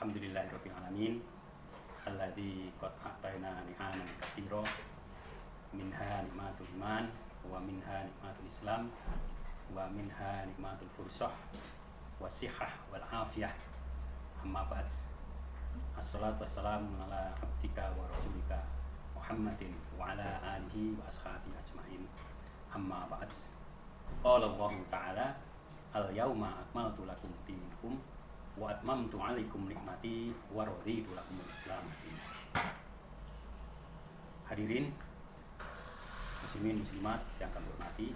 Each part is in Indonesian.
Alhamdulillahirabbil alamin alladzi qad a'tayna ni'aman katsira minha nikmatul iman wa minha nikmatul islam wa minha nikmatul fursah wasihah wal afiyah. Amma ba'd. Assalatu wassalamu ala abdika wa rasulika Muhammadin wa ala alihi wa ashabihi ajmain. Amma ba'd. Qala Allah ta'ala al-yauma akmaltu lakum dinakum wa atmamtu 'alaikum nikmati wa raditu lakum al-islam. Hadirin muslimin muslimat yang kami hormati,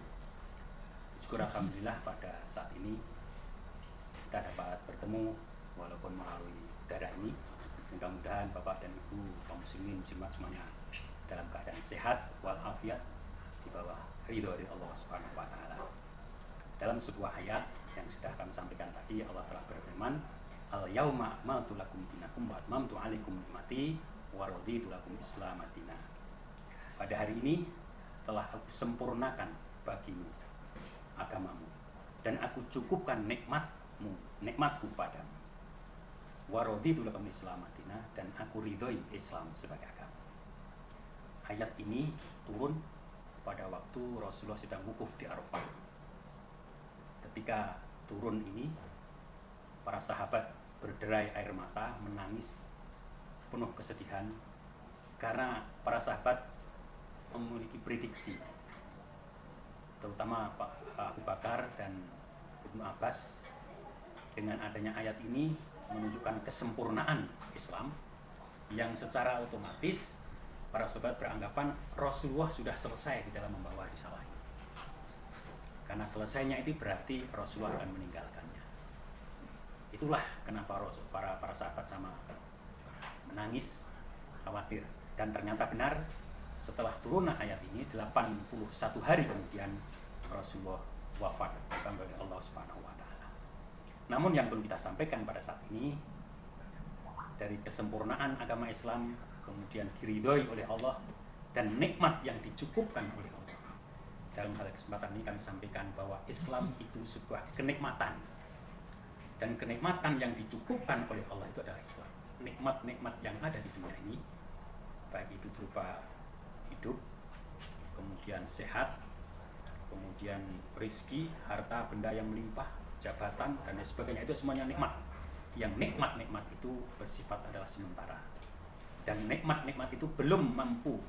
syukur alhamdulillah pada saat ini kita dapat bertemu walaupun melalui udara ini. Mudah-mudahan Bapak dan Ibu kaum muslimin muslimat semuanya dalam keadaan sehat walafiat di bawah ridho dari Allah Subhanahu wa taala. Dalam sebuah ayat yang sudah kami sampaikan tadi, Allah telah berfirman, al-yauma akmaltu lakum dinakum wa atmamtu 'alaikum nikmati wa raditu lakum islam madinah. Pada hari ini telah aku sempurnakan bagimu agamamu dan aku cukupkan nikmatku padamu. Wa raditu lakum islam madinah, dan aku ridhoi Islam sebagai agama. Ayat ini turun pada waktu Rasulullah sedang wukuf di Arafah. Ketika turun ini, para sahabat berderai air mata, menangis penuh kesedihan karena para sahabat memiliki prediksi, terutama Pak Abu Bakar dan Ibnu Abbas, dengan adanya ayat ini menunjukkan kesempurnaan Islam yang secara otomatis para sahabat beranggapan Rasulullah sudah selesai di dalam membawa risalah. Karena selesainya itu berarti Rasulullah akan meninggalkannya. Itulah kenapa para sahabat sama menangis, khawatir. Dan ternyata benar, setelah turun ayat ini 81 hari kemudian Rasulullah wafat dipanggil oleh Allah Subhanahu wa taala. Namun yang perlu kita sampaikan pada saat ini, dari kesempurnaan agama Islam kemudian diridhoi oleh Allah dan nikmat yang dicukupkan oleh Allah. Dalam hal kesempatan ini kami sampaikan bahwa Islam itu sebuah kenikmatan, dan kenikmatan yang dicukupkan oleh Allah itu adalah Islam. Nikmat-nikmat yang ada di dunia ini, baik itu berupa hidup, kemudian sehat, kemudian rizki, harta benda yang melimpah, jabatan dan lain sebagainya, itu semuanya nikmat. Yang nikmat-nikmat itu bersifat adalah sementara, dan nikmat-nikmat itu belum mampu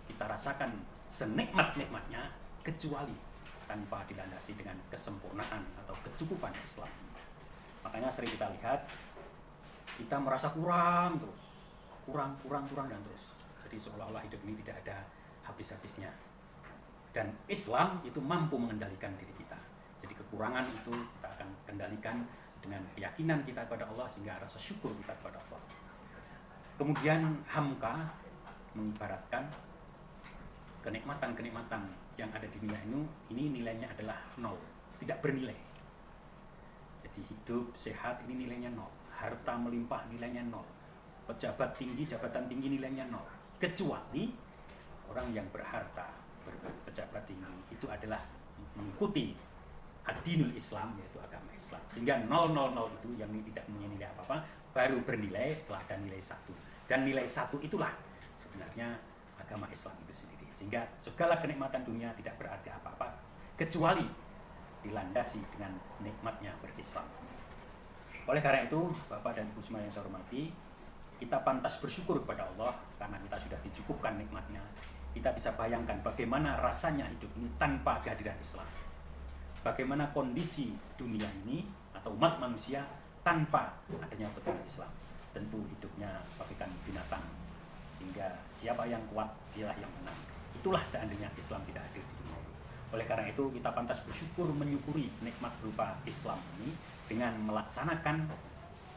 kita rasakan senikmat-nikmatnya kecuali tanpa dilandasi dengan kesempurnaan atau kecukupan Islam. Makanya sering kita lihat kita merasa kurang dan terus. Jadi seolah-olah hidup ini tidak ada habis-habisnya. Dan Islam itu mampu mengendalikan diri kita. Jadi kekurangan itu kita akan kendalikan dengan keyakinan kita kepada Allah, sehingga rasa syukur kita kepada Allah. Kemudian hamka mengibaratkan kenikmatan-kenikmatan yang ada di dunia ini nilainya adalah 0, tidak bernilai. Jadi hidup, sehat ini nilainya 0, harta melimpah nilainya 0, jabatan tinggi nilainya 0, kecuali orang yang berharta, berpejabat tinggi itu adalah mengikuti ad-dinul Islam, yaitu agama Islam. Sehingga 000 itu yang tidak punya nilai apa-apa baru bernilai setelah ada nilai 1. Dan nilai 1 itulah sebenarnya agama Islam itu sendiri. Sehingga segala kenikmatan dunia tidak berarti apa-apa kecuali dilandasi dengan nikmatnya berislam. Oleh karena itu, Bapak dan Ibu semua yang saya hormati, kita pantas bersyukur kepada Allah karena kita sudah dicukupkan nikmatnya. Kita bisa bayangkan bagaimana rasanya hidup ini tanpa kehadiran Islam. Bagaimana kondisi dunia ini atau umat manusia tanpa adanya petunjuk Islam. Tentu hidupnya bagaikan binatang, sehingga siapa yang kuat dialah yang menang. Itulah seandainya Islam tidak hadir di dunia ini. Oleh karena itu kita pantas bersyukur, menyukuri nikmat berupa Islam ini dengan melaksanakan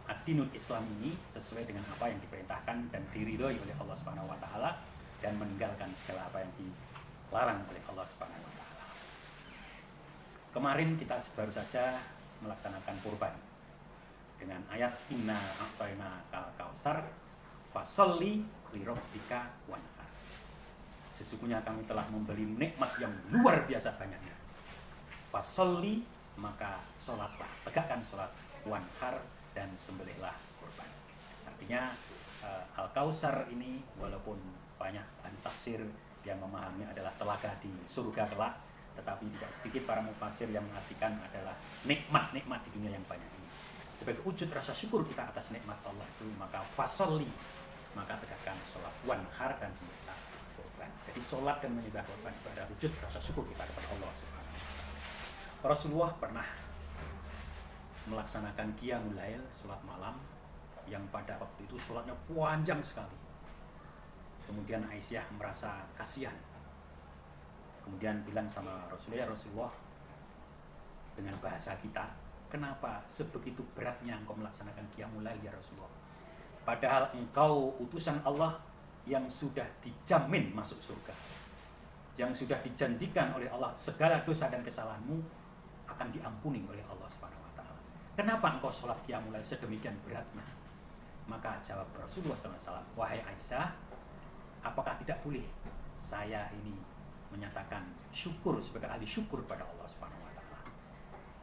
ad-dinul Islam ini sesuai dengan apa yang diperintahkan dan diridhoi oleh Allah Subhanahu wa taala, dan meninggalkan segala apa yang dilarang oleh Allah Subhanahu wa taala. Kemarin kita baru saja melaksanakan kurban dengan ayat inna a'tayna kal kausar fasholli li rabbika wanhar. Sesungguhnya kami telah memberi nikmat yang luar biasa banyaknya. Fasholli, maka sholatlah, tegakkan sholat, wanhar, dan sembelihlah kurban. Artinya Al-Kautsar ini walaupun banyak ahli tafsir yang memahami adalah telaga di surga kelak, tetapi tidak sedikit para mufasir yang mengartikan adalah nikmat-nikmat di dunia yang banyak ini. Sebagai wujud rasa syukur kita atas nikmat Allah itu, maka fasolli, maka tegakkan sholat, wanhar, dan sembelihlah korban. Jadi sholat dan menyembah korban itu adalah wujud rasa syukur kita kepada Allah Subhanahu wa Ta'ala. Rasulullah pernah melaksanakan qiyamul lail, sholat malam, yang pada waktu itu sholatnya panjang sekali. Kemudian Aisyah merasa kasihan, kemudian bilang sama Rasulullah, Rasulullah, dengan bahasa kita, kenapa sebegitu beratnya engkau melaksanakan qiyamul lail ya Rasulullah? Padahal engkau utusan Allah yang sudah dijamin masuk surga, yang sudah dijanjikan oleh Allah segala dosa dan kesalahanmu akan diampuni oleh Allah Subhanahu wa Ta'ala. Kenapa engkau sholat qiyamul lail sedemikian beratnya? Maka jawab Rasulullah SAW, wahai Aisyah, apakah tidak boleh saya ini menyatakan syukur sebagai ahli syukur pada Allah Subhanahu wa Ta'ala?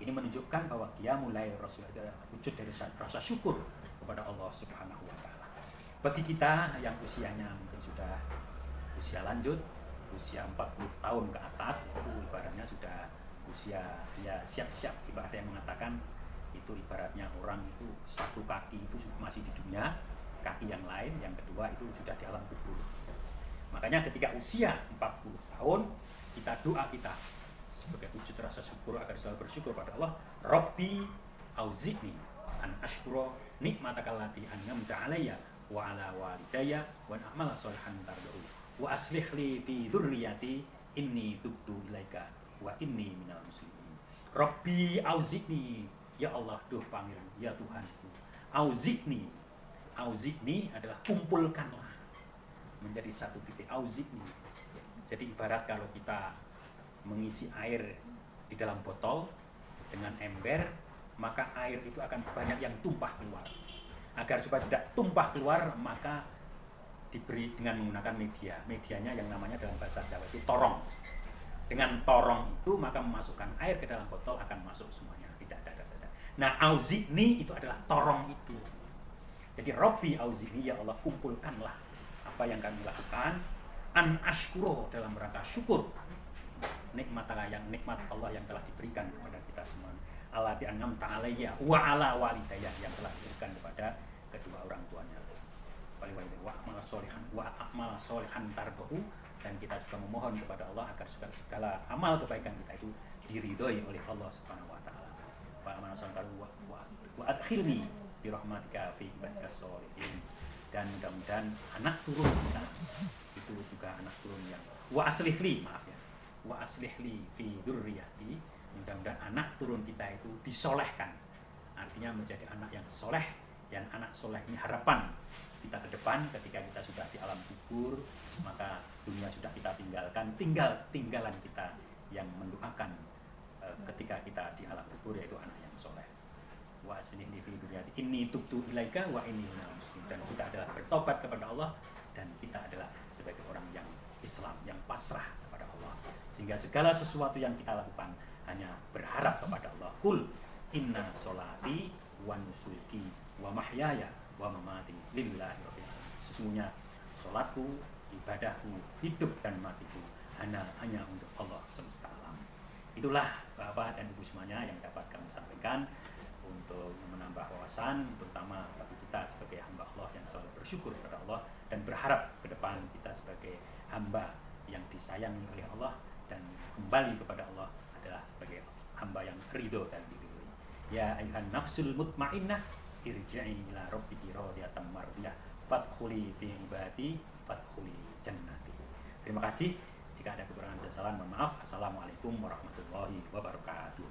Ini menunjukkan bahwa qiyamul lail Rasulullah adalah wujud dari rasa syukur kepada Allah Subhanahu wa Ta'ala. Bagi kita yang usianya mungkin sudah usia lanjut, usia 40 tahun ke atas, itu ibaratnya sudah usia dia siap-siap. Ibarat yang mengatakan itu ibaratnya orang itu satu kaki itu masih di dunia, kaki yang lain, yang kedua itu sudah di alam kubur. Makanya ketika usia 40 tahun, kita doa kita sebagai wujud rasa syukur agar selalu bersyukur pada Allah, Rabbi auzi'ni an ashkura nikmataka allati an'amta 'alayya wa 'ala walidayya wa a'mala sholihan tardahu wa aslih li fi dzurriyyati inni tubtu ilaika wa inni minal muslimin. Rabbi auzi'ni, ya Allah, duh pangeran, ya Tuhanku. Auzi'ni, auzi'ni adalah kumpulkanlah menjadi satu titik. Auzi'ni, jadi ibarat kalau kita mengisi air di dalam botol dengan ember, maka air itu akan banyak yang tumpah keluar. Agar supaya tidak tumpah keluar, maka diberi dengan menggunakan media. Medianya yang namanya dalam bahasa Jawa itu torong. Dengan torong itu maka memasukkan air ke dalam botol akan masuk semuanya. Tidak ada. Nah, auzi'ni itu adalah torong itu. Jadi Rabbi auzi'ni, ya Allah, kumpulkanlah apa yang kami lakukan, an ashkuro, dalam rangka syukur nikmat Allah yang telah diberikan kepada kita semua, allati an'amta 'alayya wa 'ala walidayya, yang telah diberikan kepada kedua orang tuanya, wa a'mala sholihan tardahu, dan kita juga memohon kepada Allah agar segala amal kebaikan kita itu diridhoi oleh Allah Subhanahu wa Ta'ala. Wa a'mala sholihan tardahu wa adkhilni bi rahmatika fi ibadikas sholihin, dan mudah-mudahan anak turun kita itu juga anak turun yang wa aslihli fi dzurriyyati, mudah-mudahan anak turun kita itu disolehkan, artinya menjadi anak yang soleh. Dan anak soleh ini harapan kita ke depan ketika kita sudah di alam kubur, maka dunia sudah kita tinggalkan, tinggalan kita yang mendoakan ketika kita di alam kubur, yaitu anak yang soleh. Wa aslihni fi dzurriyyati inni tubtu ilaika wa inni minal muslimin, dan kita adalah bertobat kepada Allah, dan kita adalah sebagai orang yang Islam, yang pasrah kepada Allah, sehingga segala sesuatu yang kita lakukan hanya berharap kepada Allah. Qul inna sholati wa nusuki wa mahyaya wa mamati lillahi rabbil alamin. Sesungguhnya salatku, ibadahku, hidup dan matiku hanya untuk Allah semesta alam. Itulah Bapak dan Ibu semuanya yang dapat kami sampaikan untuk menambah wawasan, terutama bagi kita sebagai hamba Allah yang selalu bersyukur kepada Allah dan berharap ke depan kita sebagai hamba yang disayangi oleh Allah dan kembali kepada Allah adalah sebagai hamba yang ridho dan diridhoi. Ya ayuhan nafsul mutmainnah, irji'i ila rabbiki radiyatan mardiyah, fadkhuli fi ibadi, fadkhuli jannati. Terima kasih. Jika ada kekurangan saya salah, mohon maaf. Assalamualaikum warahmatullahi wabarakatuh.